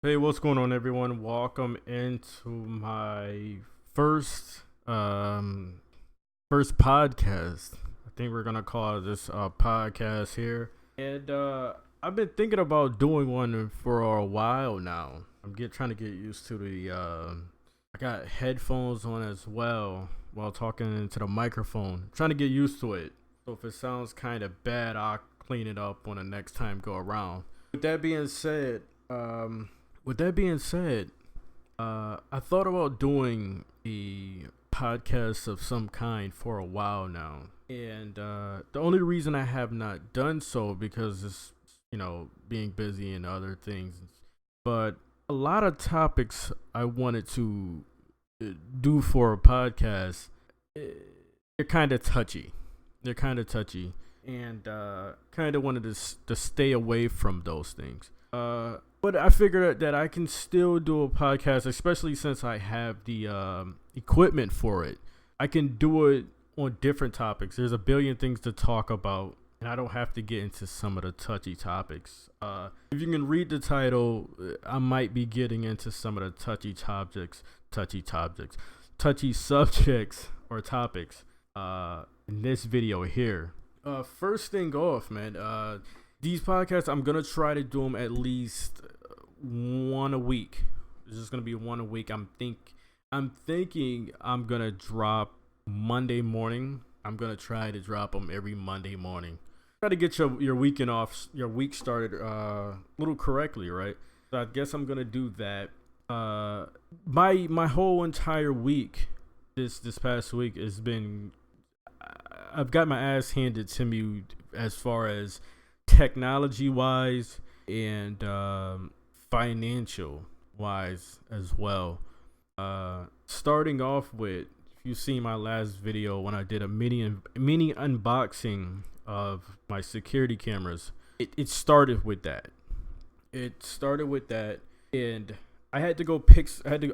Hey, what's going on, everyone? Welcome into my first first podcast. I think we're gonna call this podcast here. And I've been thinking about doing one for a while now. Trying to get used to the I got headphones on as well while talking into the microphone. Trying to get used to it. So if it sounds kind of bad, I'll clean it up when the next time go around. With that being said, I thought about doing a podcast of some kind for a while now, and the only reason I have not done so because it's being busy and other things, but a lot of topics I wanted to do for a podcast, they're kind of touchy. And kind of wanted to stay away from those things. But I figured that I can still do a podcast, especially since I have the equipment for it. I can do it on different topics. There's a billion things to talk about, and I don't have to get into some of the touchy topics. If you can read the title, I might be getting into some of the touchy subjects or topics in this video here. First thing off, man. These podcasts, I'm gonna try to do them at least one a week. It's just gonna be one a week. I'm thinking I'm gonna drop Monday morning. I'm gonna try to drop them every Monday morning. Try to get your weekend off, your week started a little correctly, right? So I guess I'm gonna do that. My whole entire week, this past week has been. I've got my ass handed to me as far as technology wise and financial wise as well. Starting off with, if you see my last video when I did a mini unboxing of my security cameras, it started with that. And I had to go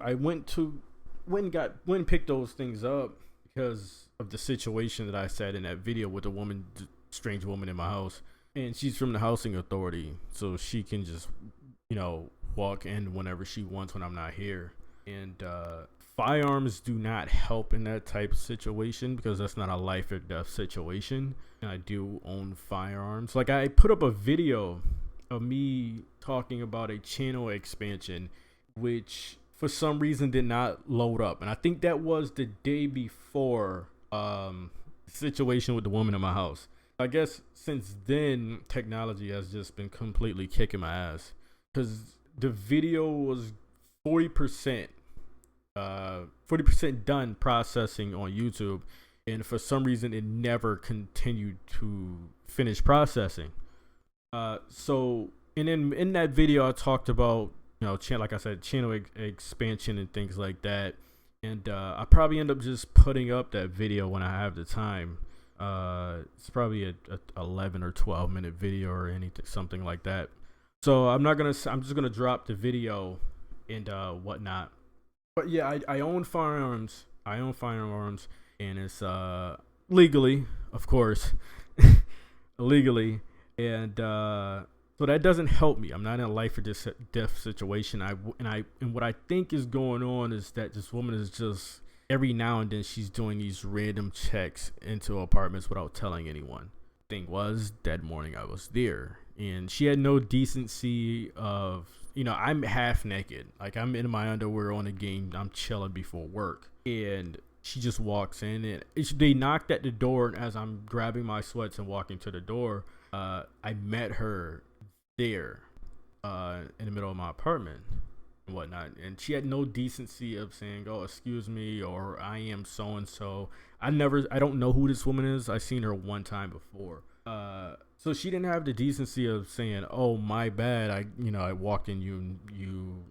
I went and picked those things up because of the situation that I said in that video with a strange woman in my house. And she's from the housing authority, so she can just, walk in whenever she wants when I'm not here. And firearms do not help in that type of situation because that's not a life or death situation. And I do own firearms. Like, I put up a video of me talking about a channel expansion, which for some reason did not load up. And I think that was the day before the situation with the woman in my house. I guess since then, technology has just been completely kicking my ass because the video was 40% done processing on YouTube, and for some reason, it never continued to finish processing. So in that video, I talked about like I said, channel expansion and things like that, and I probably end up just putting up that video when I have the time. It's probably a 11 or 12 minute video or something like that. So I'm just gonna drop the video and whatnot. But yeah, I own firearms. And it's legally, of course, legally, and so that doesn't help me. I'm not in a life or death situation. And what I think is going on is that this woman is just, every now and then she's doing these random checks into apartments without telling anyone. Thing was, that morning I was there, and she had no decency of, I'm half naked. Like, I'm in my underwear on the game. I'm chilling before work. And she just walks in, and they knocked at the door, and as I'm grabbing my sweats and walking to the door, I met her there in the middle of my apartment and whatnot, and she had no decency of saying, "Oh, excuse me," or "I am so and so." I don't know who this woman is. I seen her one time before, so she didn't have the decency of saying, "Oh, my bad. I walked in you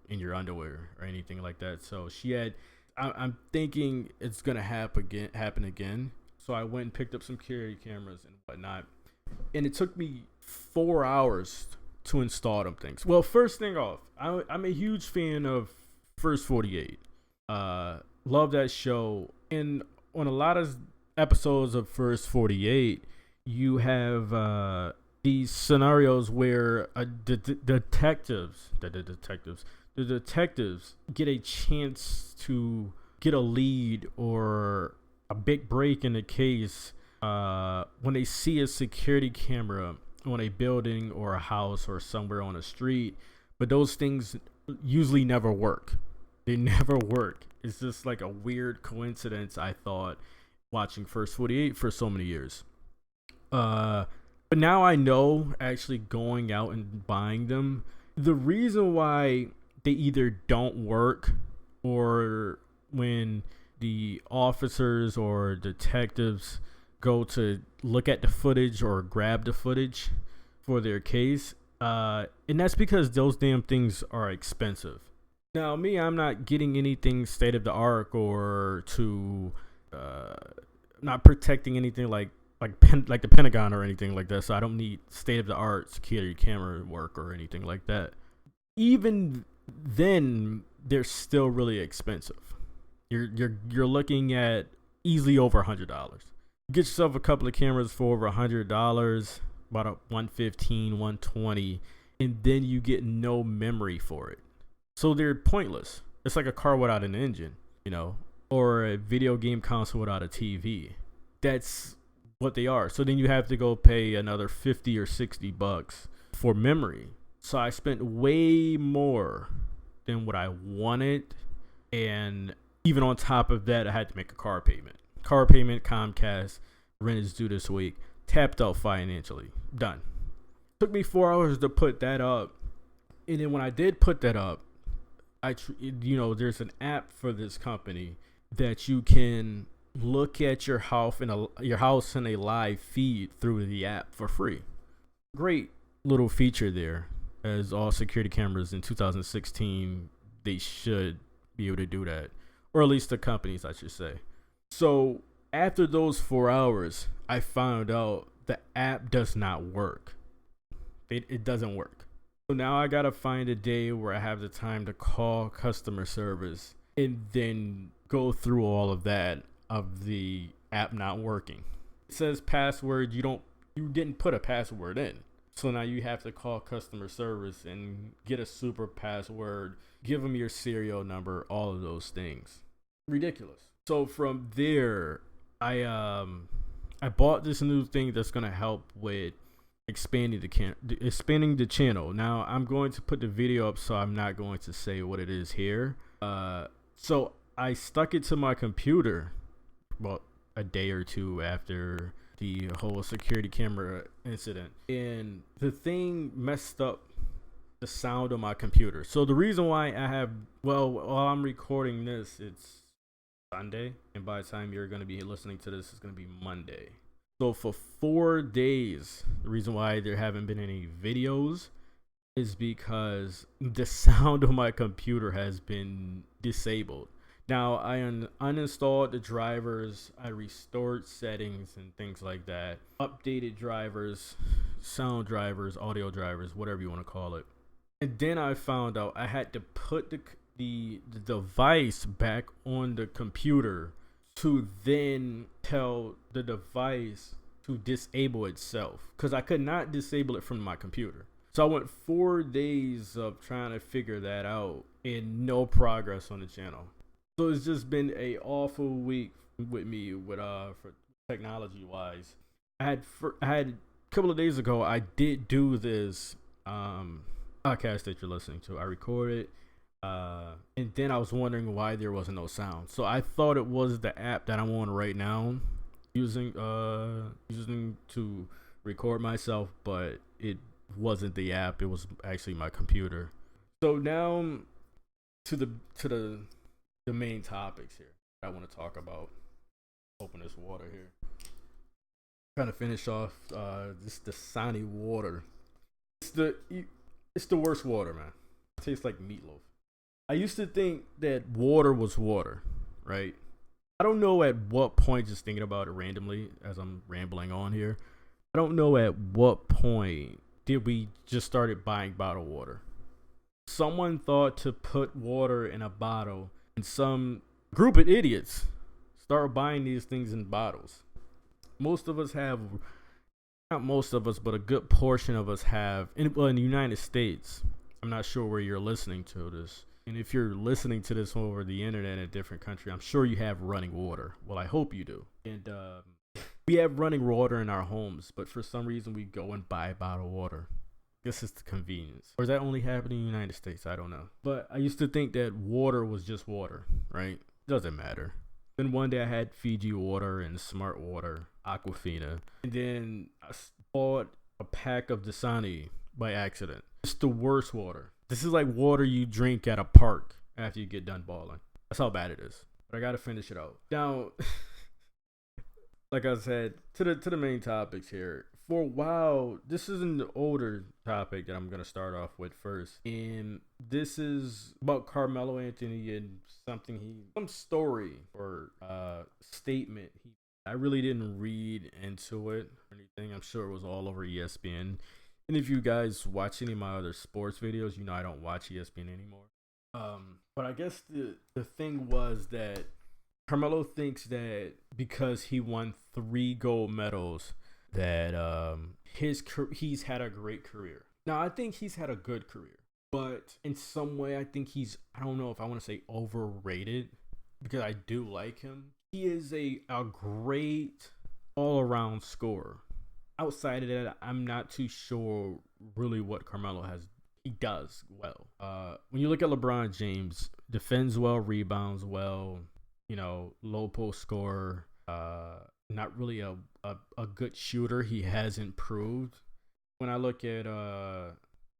in your underwear," or anything like that. So she had. I'm thinking it's gonna happen again. So I went and picked up some security cameras and whatnot, and it took me 4 hours to install them things. Well, first thing off, I'm a huge fan of First 48. Love that show. And on a lot of episodes of First 48, you have the these scenarios where the detectives get a chance to get a lead or a big break in the case when they see a security camera on a building or a house or somewhere on a street, but those things usually never work. They never work. It's just like a weird coincidence, I thought, watching First 48 for so many years. But now I know, actually going out and buying them, the reason why they either don't work, or when the officers or detectives go to look at the footage or grab the footage for their case, and that's because those damn things are expensive. Now, me, I'm not getting anything state of the art or to not protecting anything like the Pentagon or anything like that. So I don't need state of the art security camera work or anything like that. Even then, they're still really expensive. You're looking at easily over $100. Get yourself a couple of cameras for over $100, about a $115, $120, and then you get no memory for it. So they're pointless. It's like a car without an engine, or a video game console without a TV. That's what they are. So then you have to go pay another $50 or $60 for memory. So I spent way more than what I wanted, and even on top of that, I had to make a car payment. Comcast, rent is due this week. Tapped out financially. Done. Took me 4 hours to put that up, and then when I did put that up, there's an app for this company that you can look at your house in a live feed through the app for free. Great little feature there, as all security cameras in 2016, they should be able to do that, or at least the companies, I should say. So after those 4 hours, I found out the app does not work. It doesn't work. So now I gotta find a day where I have the time to call customer service and then go through all of that of the app not working. It says password. You didn't put a password in. So now you have to call customer service and get a super password, give them your serial number, all of those things. Ridiculous. So from there, I bought this new thing that's gonna help with expanding the channel. Now I'm going to put the video up, so I'm not going to say what it is here. So I stuck it to my computer about a day or two after the whole security camera incident, and the thing messed up the sound of my computer. So the reason why while I'm recording this, it's Sunday, and by the time you're going to be listening to this, it's going to be Monday. So for 4 days, the reason why there haven't been any videos is because the sound of my computer has been disabled. Now, I uninstalled the drivers, I restored settings and things like that, updated drivers, sound drivers, audio drivers, whatever you want to call it. And then I found out I had to put the device back on the computer to then tell the device to disable itself, because I could not disable it from my computer. So I went 4 days of trying to figure that out and no progress on the channel. So it's just been a awful week with me for technology wise. I had a couple of days ago, I did do this podcast that you're listening to. I recorded, and then I was wondering why there wasn't no sound. So I thought it was the app that I'm on right now, using to record myself, but it wasn't the app. It was actually my computer. So now to the main topics here I want to talk about. Open this water here. Trying to finish off this Dasani water. It's the worst water, man. It tastes like meatloaf. I used to think that water was water, right? I don't know at what point, just thinking about it randomly as I'm rambling on here, I don't know at what point did we just started buying bottled water. Someone thought to put water in a bottle, and some group of idiots started buying these things in bottles. Most of us have not most of us, but a good portion of us have, in the United States. I'm not sure where you're listening to this. And if you're listening to this over the internet in a different country, I'm sure you have running water. Well, I hope you do. And we have running water in our homes, but for some reason we go and buy bottled water. I guess it's the convenience. Or is that only happening in the United States? I don't know. But I used to think that water was just water, right? Doesn't matter. Then one day I had Fiji water and Smart Water, Aquafina. And then I bought a pack of Dasani by accident. It's the worst water. This is like water you drink at a park after you get done balling. That's how bad it is. But I gotta finish it out. Now, like I said, to the main topics here. For a while, this is an older topic that I'm gonna start off with first, and this is about Carmelo Anthony and some story or statement. I really didn't read into it or anything. I'm sure it was all over ESPN. And if you guys watch any of my other sports videos, you know I don't watch ESPN anymore. But I guess the thing was that Carmelo thinks that because he won 3 gold medals, that he's had a great career. Now I think he's had a good career, but in some way I think I don't know if I want to say overrated, because I do like him. He is a great all-around scorer. Outside of that, I'm not too sure really what Carmelo he does well. When you look at LeBron James, defends well, rebounds well, low post scorer, not really a good shooter. He has improved. When I look at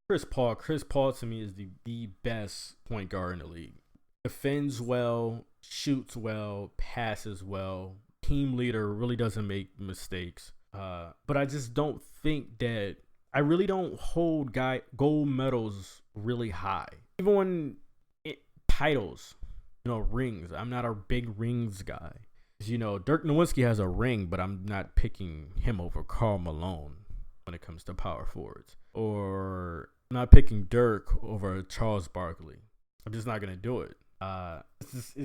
Chris Paul to me is the best point guard in the league. Defends well, shoots well, passes well, team leader, really doesn't make mistakes. But I just don't think that I really don't hold gold medals really high. Even when titles, rings. I'm not a big rings guy. Dirk Nowitzki has a ring, but I'm not picking him over Karl Malone when it comes to power forwards. Or I'm not picking Dirk over Charles Barkley. I'm just not gonna do it. It's just,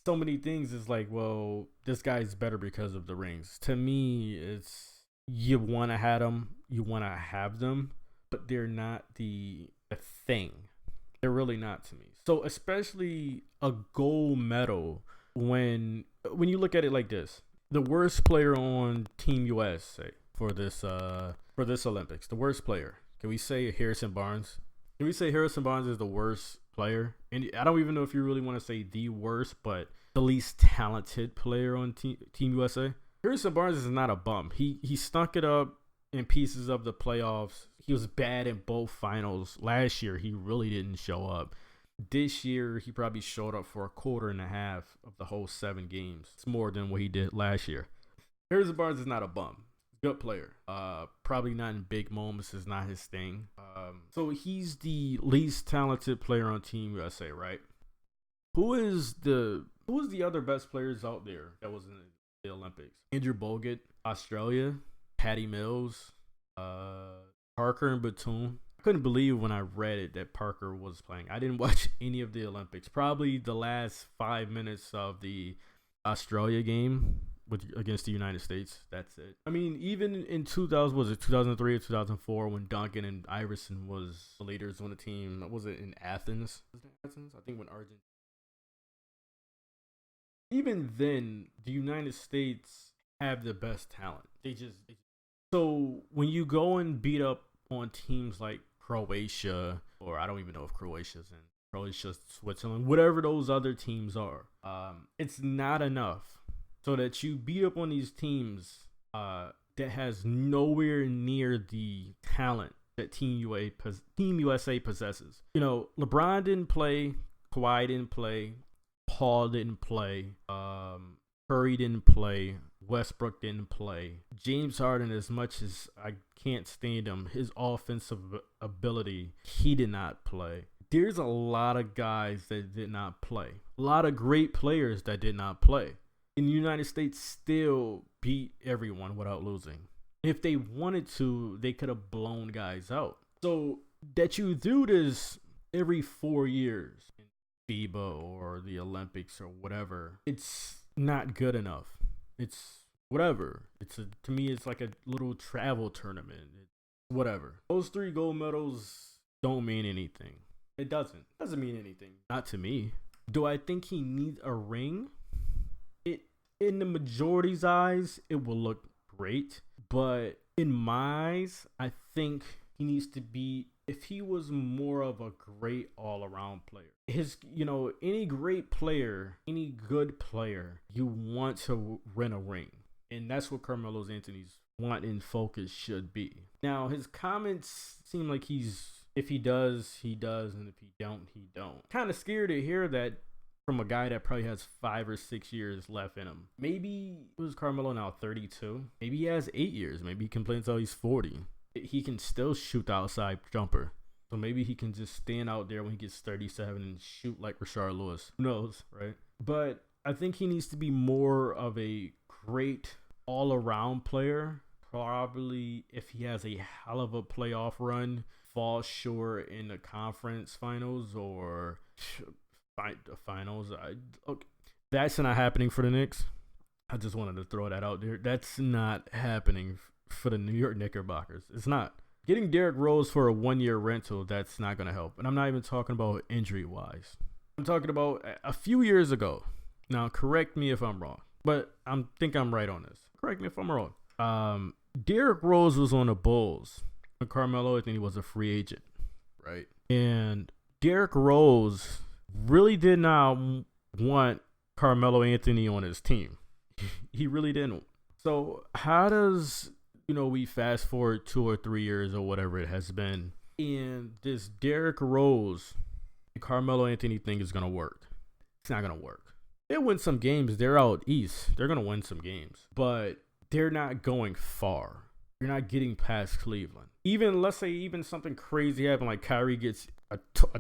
so many things is like, well, this guy's better because of the rings. To me, it's you want to have them, but they're not the thing. They're really not to me. So especially a gold medal, when you look at it like this, the worst player on Team USA for this Olympics, the worst player. Can we say Harrison Barnes? Can we say Harrison Barnes is the worst player? And I don't even know if you really want to say the worst, but the least talented player on Team USA. Harrison Barnes is not a bum. He stunk it up in pieces of the playoffs. He was bad in both finals. Last year, he really didn't show up. This year, he probably showed up for a quarter and a half of the whole 7 games. It's more than what he did last year. Harrison Barnes is not a bum. Good player. Probably not in big moments. Is not his thing. So he's the least talented player on Team USA, right? Who is the other best players out there that was in the Olympics? Andrew Bogut, Australia, Patty Mills, Parker and Batum. I couldn't believe when I read it that Parker was playing. I didn't watch any of the Olympics. Probably the last 5 minutes of the Australia game against the United States. That's it. I mean, even in 2003 or 2004 when Duncan and Iverson was the leaders on the team. Was it in Athens? I think when Argentina. Even then, the United States have the best talent. So when you go and beat up on teams like Croatia, or I don't even know if Croatia's in Croatia, Switzerland, whatever those other teams are, it's not enough. So that you beat up on these teams that has nowhere near the talent that Team USA possesses. LeBron didn't play, Kawhi didn't play, Paul didn't play, Curry didn't play, Westbrook didn't play. James Harden, as much as I can't stand him, his offensive ability, he did not play. There's a lot of guys that did not play. A lot of great players that did not play. And the United States still beat everyone without losing. If they wanted to, they could have blown guys out. So that you do this every 4 years in FIBA or the Olympics or whatever, it's not good enough. It's whatever. To me, it's like a little travel tournament. Whatever. Those 3 gold medals don't mean anything. It doesn't mean anything. Not to me. Do I think he needs a ring? In the majority's eyes, it will look great. But in my eyes, I think he needs to be, if he was more of a great all-around player. Any great player, any good player, you want to win a ring. And that's what Carmelo Anthony's want and focus should be. Now, his comments seem like if he does, he does. And if he don't, he don't. Kind of scared to hear that from a guy that probably has 5 or 6 years left in him. Maybe, was Carmelo now 32? Maybe he has 8 years. Maybe he can play until he's 40. He can still shoot the outside jumper. So maybe he can just stand out there when he gets 37 and shoot like Rashard Lewis. Who knows, right? But I think he needs to be more of a great all-around player. Probably if he has a hell of a playoff run, falls short in the conference finals or the finals. That's not happening for the Knicks. I just wanted to throw that out there. That's not happening for the New York Knickerbockers. It's not. Getting Derrick Rose for a 1-year rental, that's not going to help. And I'm not even talking about injury-wise. I'm talking about a few years ago. Now, correct me if I'm wrong, but I think I'm right on this. Correct me if I'm wrong. Derrick Rose was on the Bulls when Carmelo Anthony was a free agent, right? And Derrick Rose really did not want Carmelo Anthony on his team. He really didn't. So how does, we fast forward 2 or 3 years or whatever it has been, and this Derrick Rose and Carmelo Anthony thing is going to work? It's not going to work. They'll win some games. They're out east. They're going to win some games. But they're not going far. You're not getting past Cleveland. Let's say something crazy happened, like Kyrie gets a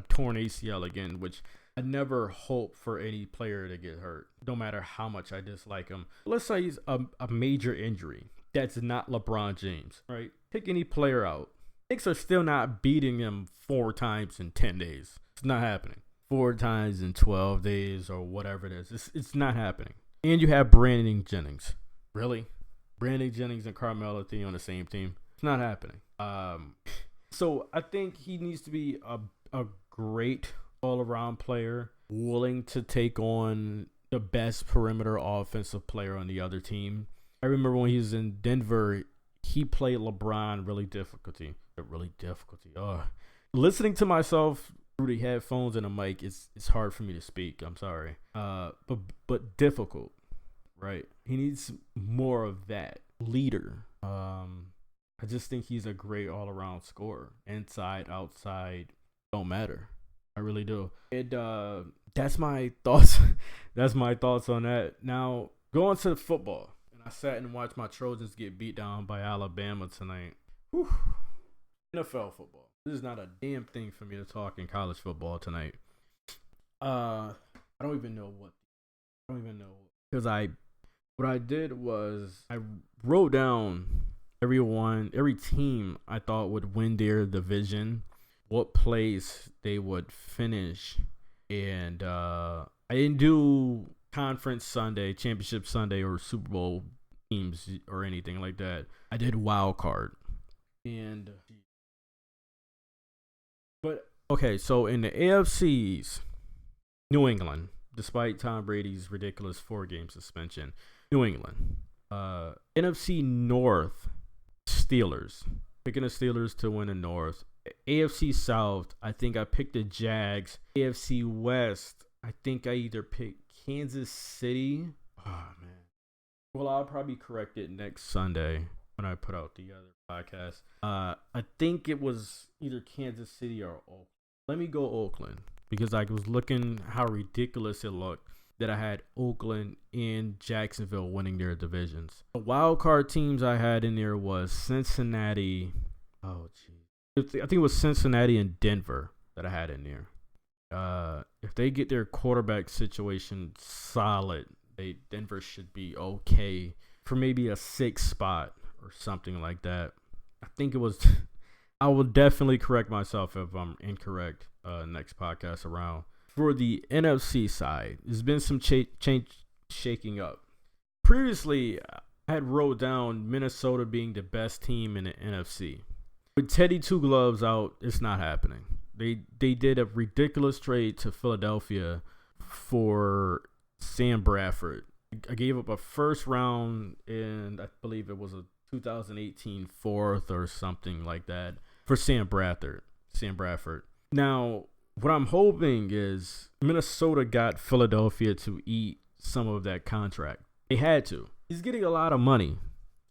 torn ACL again, which I never hope for any player to get hurt, no matter how much I dislike him. Let's say he's a major injury. That's not LeBron James, right? Pick any player out. Knicks are still not beating him 4 times in 10 days. It's not happening. 4 times in 12 days or whatever it is. It's not happening. And you have Brandon Jennings. Really? Brandon Jennings and Carmelo Anthony on the same team. It's not happening. So I think he needs to be a great all-around player, willing to take on the best perimeter offensive player on the other team. I remember when he was in Denver, he played LeBron really difficulty. Listening to myself through the headphones and a mic, it's hard for me to speak. I'm sorry. But difficult. Right. He needs more of that leader. I just think he's a great all-around scorer. Inside, outside, don't matter. I really do. That's my thoughts. That's my thoughts on that. Now, going to football. And I sat and watched my Trojans get beat down by Alabama tonight. Whew. NFL football. This is not a damn thing for me to talk in college football tonight. I don't even know. Because what I did was I wrote down every team I thought would win their division, what place they would finish, and I didn't do Conference Sunday, Championship Sunday, or Super Bowl teams or anything like that. I did Wild Card. But okay, so in the AFCs, New England, despite Tom Brady's ridiculous 4-game suspension, New England. NFC North, Steelers. Picking the Steelers to win the North. AFC South, I think I picked the Jags. AFC West, I think I either picked Kansas City. Oh, man. Well, I'll probably correct it next Sunday when I put out the other podcast. I think it was either Kansas City or Oakland. Let me go Oakland because I was looking how ridiculous it looked that I had Oakland and Jacksonville winning their divisions. The wild card teams I had in there was Cincinnati. Oh, geez. I think it was Cincinnati and Denver that I had in there. If they get their quarterback situation solid, Denver should be okay for maybe a 6th spot or something like that. I think it was. I will definitely correct myself if I'm incorrect next podcast around. For the NFC side, there's been some shaking up. Previously, I had wrote down Minnesota being the best team in the NFC. With Teddy Two Gloves out, it's not happening. They did a ridiculous trade to Philadelphia for Sam Bradford. I gave up a first round, and I believe it was a 2018 fourth or something like that for Sam Bradford. Now, what I'm hoping is Minnesota got Philadelphia to eat some of that contract. They had to. He's getting a lot of money,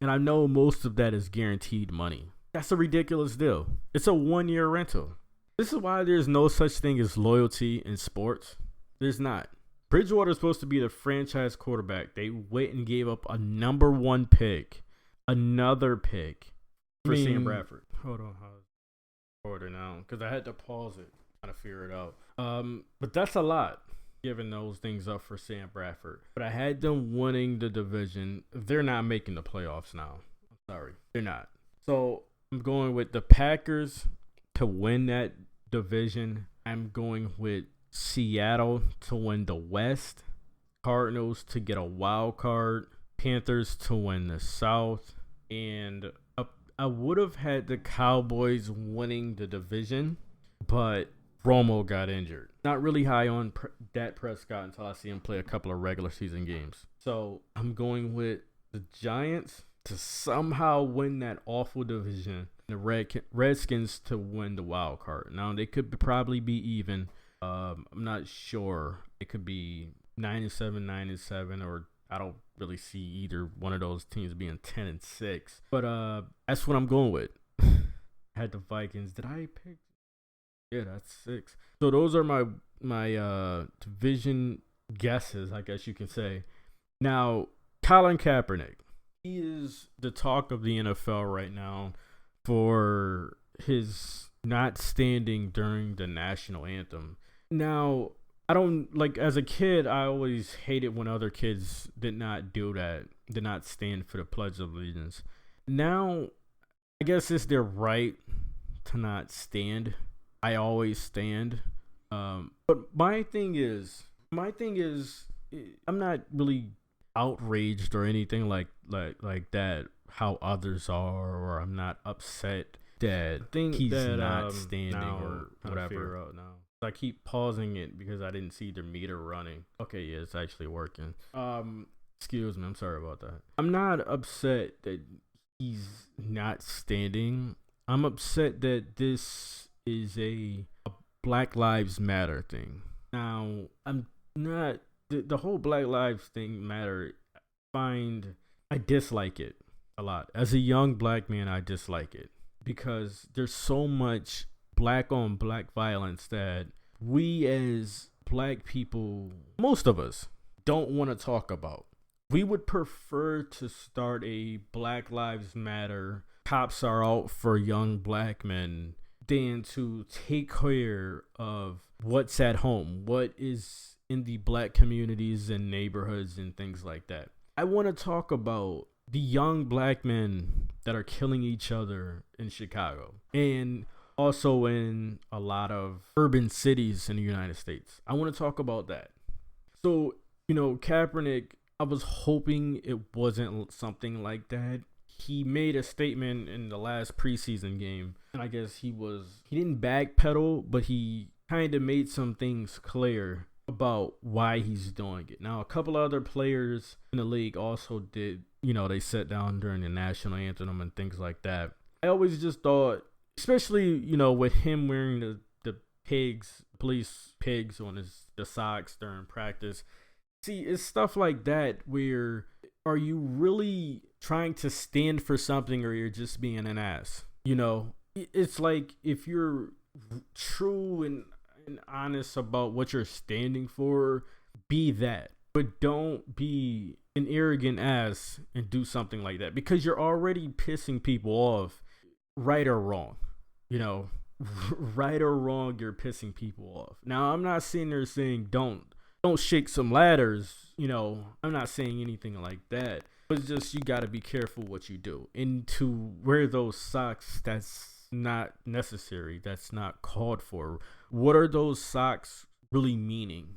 and I know most of that is guaranteed money. That's a ridiculous deal. It's a 1-year rental. This is why there's no such thing as loyalty in sports. There's not. Bridgewater is supposed to be the franchise quarterback. They went and gave up a number 1 pick, another pick for Sam Bradford. Hold on, order now, because I had to pause it, trying to figure it out. But that's a lot, giving those things up for Sam Bradford. But I had them winning the division. They're not making the playoffs now. I'm sorry, they're not. So I'm going with the Packers to win that division. I'm going with Seattle to win the West, Cardinals to get a wild card, Panthers to win the South, and I would have had the Cowboys winning the division, but Romo got injured. Not really high on Dak Prescott until I see him play a couple of regular season games. So I'm going with the Giants to somehow win that awful division, and the Redskins to win the wild card. Now, they could probably be even. I'm not sure. It could be 9-7, or I don't really see either one of those teams being 10-6. But that's what I'm going with. I had the Vikings. Did I pick? Yeah, that's 6. So those are my division guesses, I guess you can say. Now, Colin Kaepernick. He is the talk of the NFL right now for his not standing during the national anthem. Now, I don't, like, as a kid, I always hated when other kids did not do that, did not stand for the Pledge of Allegiance. Now, I guess it's their right to not stand. I always stand. But my thing is, I'm not really outraged or anything like that, how others are, or I'm not upset that he's not standing or whatever. I keep pausing it because I didn't see the meter running. Okay, yeah, it's actually working. Excuse me, I'm sorry about that. I'm not upset that he's not standing. I'm upset that this is a Black Lives Matter thing. Now, I'm not the whole Black Lives thing matter. I dislike it a lot. As a young black man, I dislike it because there's so much black on black violence that we as black people, most of us, don't want to talk about. We would prefer to start a Black Lives Matter, cops are out for young black men, than to take care of what's at home, what is in the black communities and neighborhoods and things like that. I want to talk about the young black men that are killing each other in Chicago and also in a lot of urban cities in the United States. I want to talk about that. So, Kaepernick, I was hoping it wasn't something like that. He made a statement in the last preseason game, and I guess he didn't backpedal, but he kind of made some things clear about why he's doing it. Now, a couple other players in the league also did, they sat down during the national anthem and things like that. I always just thought, especially, with him wearing the police pigs on the socks during practice. See, it's stuff like that where, are you really trying to stand for something or you're just being an ass? It's like, if you're true and honest about what you're standing for, be that. But don't be an arrogant ass and do something like that, because you're already pissing people off, right or wrong. Right or wrong, you're pissing people off. Now, I'm not sitting there saying don't shake some ladders. I'm not saying anything like that. But it's just, you got to be careful what you do. And to wear those socks, that's not necessary. That's not called for. What are those socks really meaning?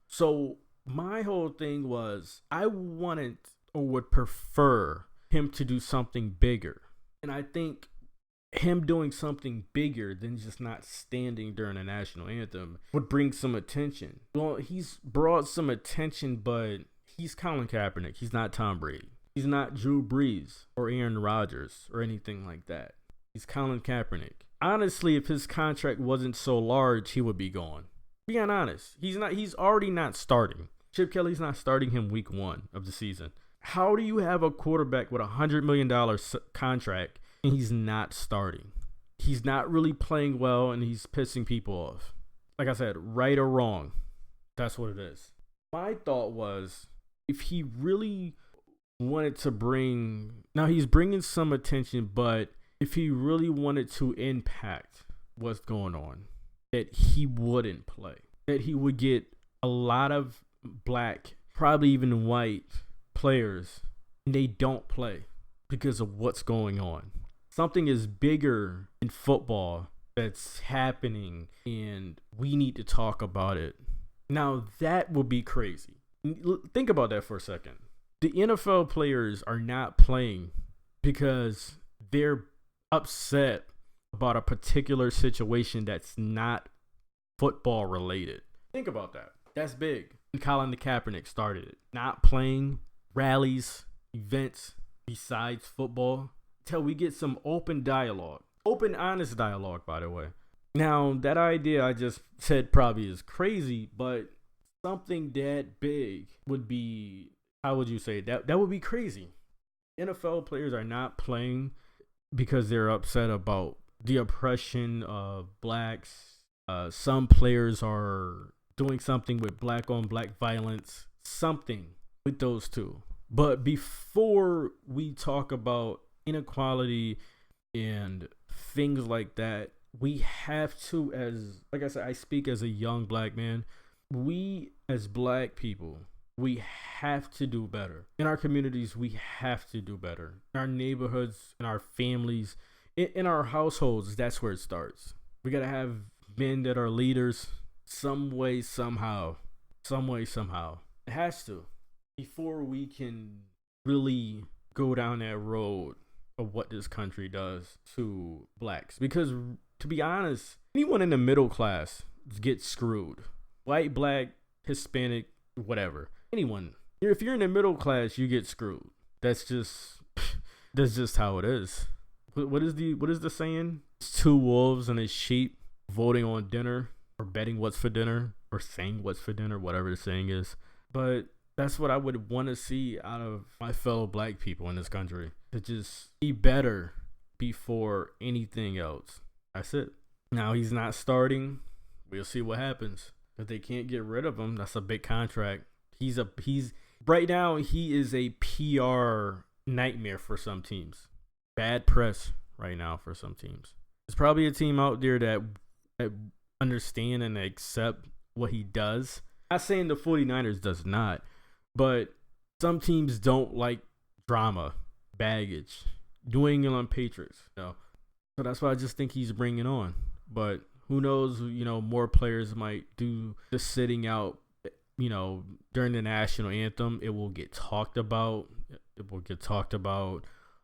So my whole thing was, I wanted or would prefer him to do something bigger. And I think him doing something bigger than just not standing during the national anthem would bring some attention. Well, he's brought some attention, but he's Colin Kaepernick. He's not Tom Brady. He's not Drew Brees or Aaron Rodgers or anything like that. He's Colin Kaepernick. Honestly, if his contract wasn't so large, he would be gone. Being honest, he's not. He's already not starting. Chip Kelly's not starting him week 1 of the season. How do you have a quarterback with $100 million contract and he's not starting? He's not really playing well and he's pissing people off. Like I said, right or wrong, that's what it is. My thought was, if he really wanted to now he's bringing some attention, but if he really wanted to impact what's going on, that he wouldn't play, that he would get a lot of black, probably even white players, and they don't play because of what's going on. Something is bigger in football that's happening, and we need to talk about it. Now, that would be crazy. Think about that for a second. The NFL players are not playing because they're upset about a particular situation that's not football related. Think about that. That's big. And Colin Kaepernick started it. Not playing, rallies, events besides football, till we get some open dialogue. Open, honest dialogue, by the way. Now, that idea I just said probably is crazy, but something that big would be, how would you say, that would be crazy. NFL players are not playing because they're upset about the oppression of blacks. Some players are doing something with black on black violence, something with those two. But before we talk about inequality and things like that, we have to, as like I said, I speak as a young black man, we as black people, we have to do better. In our communities, we have to do better. In our neighborhoods, in our families, in our households, that's where it starts. We got to have men that are leaders some way, somehow. It has to. Before we can really go down that road of what this country does to blacks. Because to be honest, anyone in the middle class gets screwed. White, black, Hispanic, whatever. Anyone. If you're in the middle class, you get screwed. That's just how it is. What is the saying? It's 2 wolves and a sheep voting on dinner, or betting what's for dinner, or saying what's for dinner, whatever the saying is. But that's what I would want to see out of my fellow black people in this country. To just be better before anything else. That's it. Now he's not starting. We'll see what happens. If they can't get rid of him, that's a big contract. He's right now, he is a PR nightmare for some teams. Bad press right now for some teams. There's probably a team out there that understand and accept what he does. I'm not saying the 49ers does not, but some teams don't like drama, baggage. New England Patriots, So that's why I just think he's bringing on. But who knows, more players might do the sitting out, during the national anthem. It will get talked about.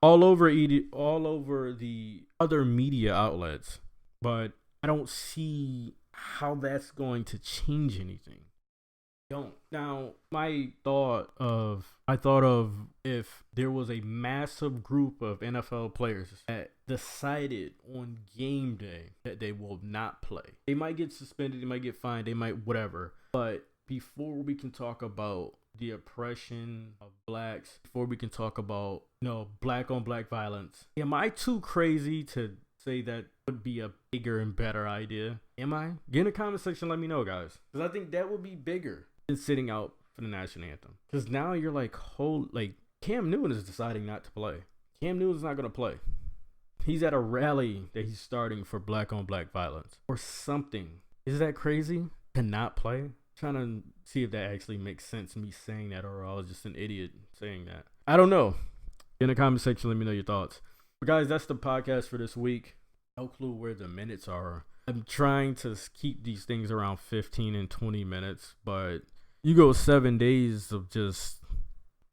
All over the other media outlets. But I don't see how that's going to change anything. Now, I thought of if there was a massive group of NFL players that decided on game day that they will not play. They might get suspended, they might get fined, they might whatever. But before we can talk about the oppression of blacks, before we can talk about black on black violence, am I too crazy to say that would be a bigger and better idea? Am I? Get in the comment section, let me know, guys, because I think that would be bigger than sitting out for the national anthem. Because now you're like, Cam Newton is deciding not to play. Cam Newton's not going to play. He's at a rally that he's starting for black on black violence or something. Is that crazy to not play? I'm trying to see if that actually makes sense, me saying that, or I was just an idiot saying that. I don't know. In the comment section, let me know your thoughts. But guys, that's the podcast for this week. No clue where the minutes are. I'm trying to keep these things around 15 and 20 minutes, but you go 7 days of just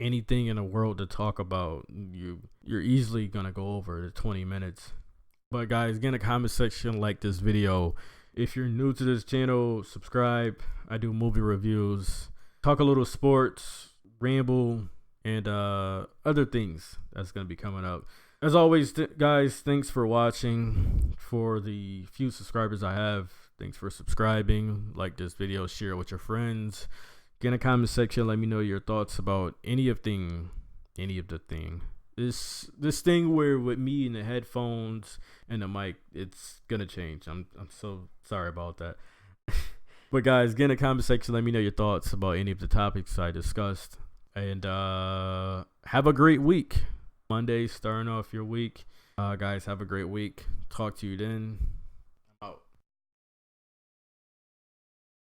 anything in the world to talk about, you're easily gonna go over the 20 minutes. But guys, get in the comment section, like this video. If you're new to this channel, subscribe. I do movie reviews, talk a little sports, ramble, and other things that's gonna be coming up. As always, guys, thanks for watching. For the few subscribers I have, thanks for subscribing. Like this video, share it with your friends. Get in the comment section, let me know your thoughts about any of the thing. This thing where with me and the headphones and the mic, it's gonna change. I'm so sorry about that. But guys, get in the comment section, let me know your thoughts about any of the topics I discussed. And have a great week. Monday starting off your week. Guys, have a great week. Talk to you then.